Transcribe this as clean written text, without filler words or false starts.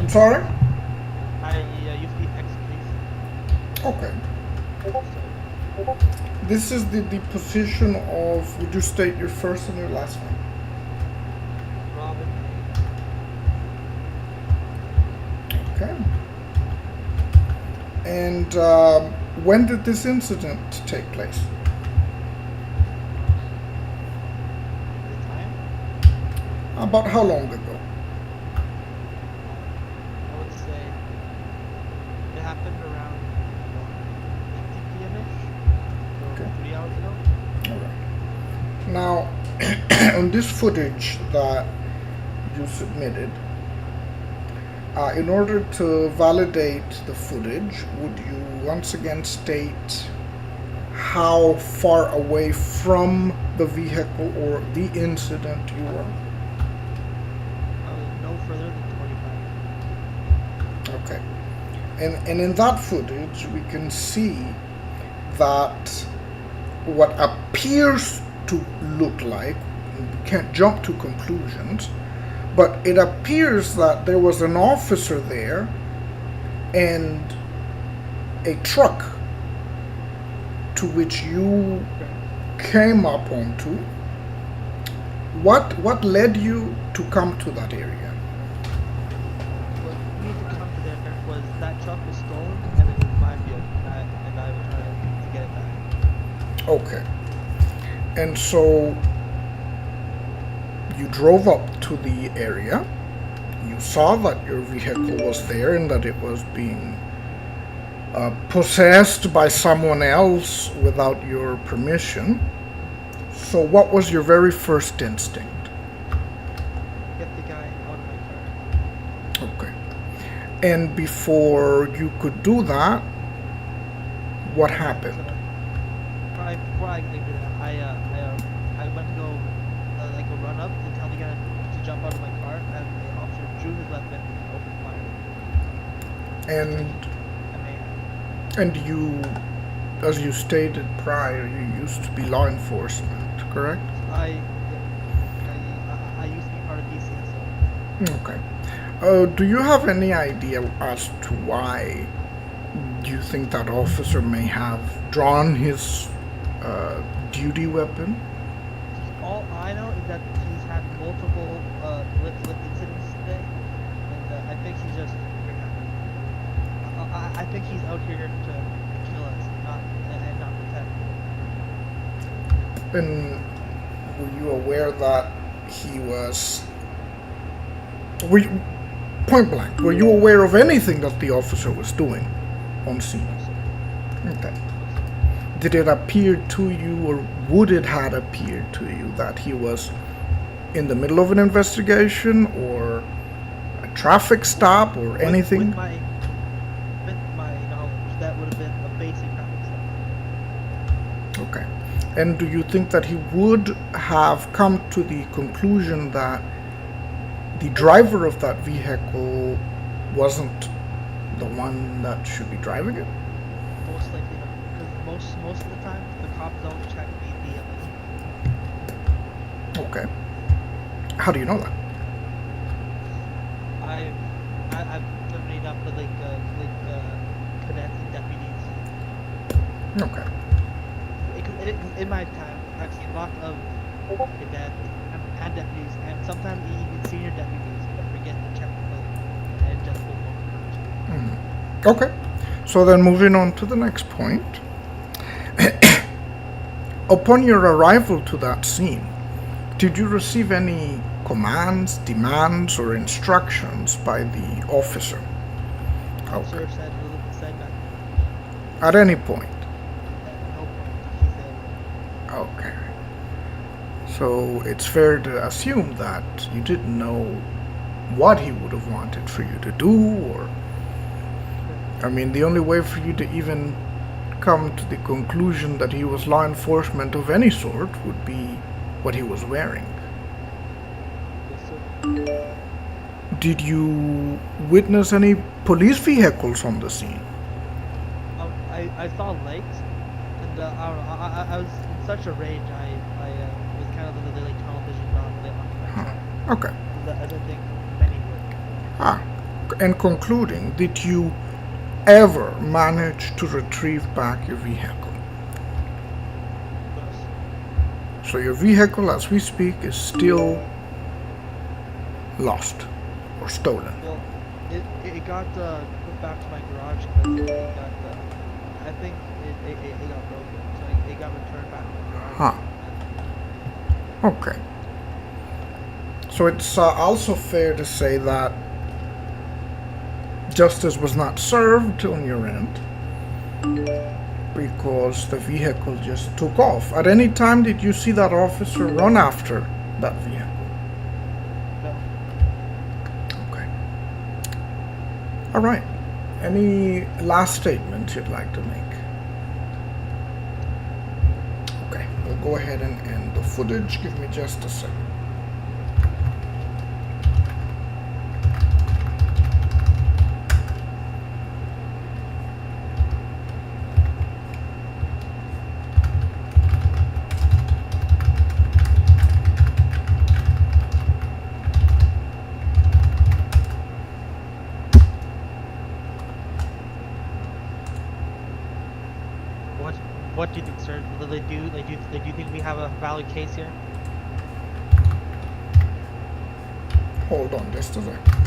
Sorry? I use the X Okay. keys. This is the position of, would you state your first and your last name? Robin Okay. And when did this incident take place? the time. About how long ago? I would say it happened around 8 p.m.-ish, so Okay. 3 hours ago. All right. Now, on this footage that you submitted, in order to validate the footage, would you once again state how far away from the vehicle or the incident you were? No further than 25. Okay. And in that footage, we can see that what appears to look like, we can't jump to conclusions, but it appears that there was an officer there and a truck to which you came up onto. What led you to come to that area? What me to come to there was that truck was stolen, and it was my vehicle, and I was trying to get it back. Okay. And so you drove up to the area. You saw that your vehicle was there and that it was being possessed by someone else without your permission. So, what was your very first instinct? Get the guy out of my car. Okay. And before you could do that, what happened? So, before I could do that, I went to go like a run up to tell the guy to jump out of my car, and the officer drew his weapon and opened fire. And I mean, and you, as you stated prior, you used to be law enforcement, correct? I used to be part of DCSO. Okay. Do you have any idea as to why you think that officer may have drawn his duty weapon? All I know is that he's had multiple lit incidents today, and I think he's just. I think he's out here to kill us, not protect. And were you aware that he was? Were you, point blank, were you aware of anything that the officer was doing on scene? Okay. Did it appear to you, or would it have appeared to you, that he was in the middle of an investigation or a traffic stop or anything? With my knowledge, that would have been a basic traffic stop. Okay. And do you think that he would have come to the conclusion that the driver of that vehicle wasn't the one that should be driving it? Most likely not, because most of the time the cops don't check the Okay. How do you know that? I've driven enough with cadets and deputies. Okay. In my time, I've seen lots of cadets and deputies, and sometimes even senior deputies forget to check the plate and just pull over. Okay. So then moving on to the next point. Upon your arrival to that scene, did you receive any commands, demands, or instructions by the officer? Officer Okay. said that At any point? at no point he said Okay. So it's fair to assume that you didn't know what he would have wanted for you to do, or I mean, the only way for you to even come to the conclusion that he was law enforcement of any sort would be what he was wearing. yes, sir. Did you witness any police vehicles on the scene? I saw lights, and I was in such a rage. I was kind of literally tunnel vision on my car, Okay. as I think many would. Ah, and concluding, did you ever manage to retrieve back your vehicle? Yes. So your vehicle, as we speak, is still lost or stolen. Well, it got put back to my garage because it got I think it got broken, so it got returned back to my garage. Huh. Okay. So it's also fair to say that justice was not served on your end because the vehicle just took off. At any time did you see that officer run after that vehicle? No. Okay. All right. Any last statement you'd like to make? Okay, we'll go ahead and end the footage. Give me just a second. What do you think, sir? Do they do you think we have a valid case here? Hold on just a second.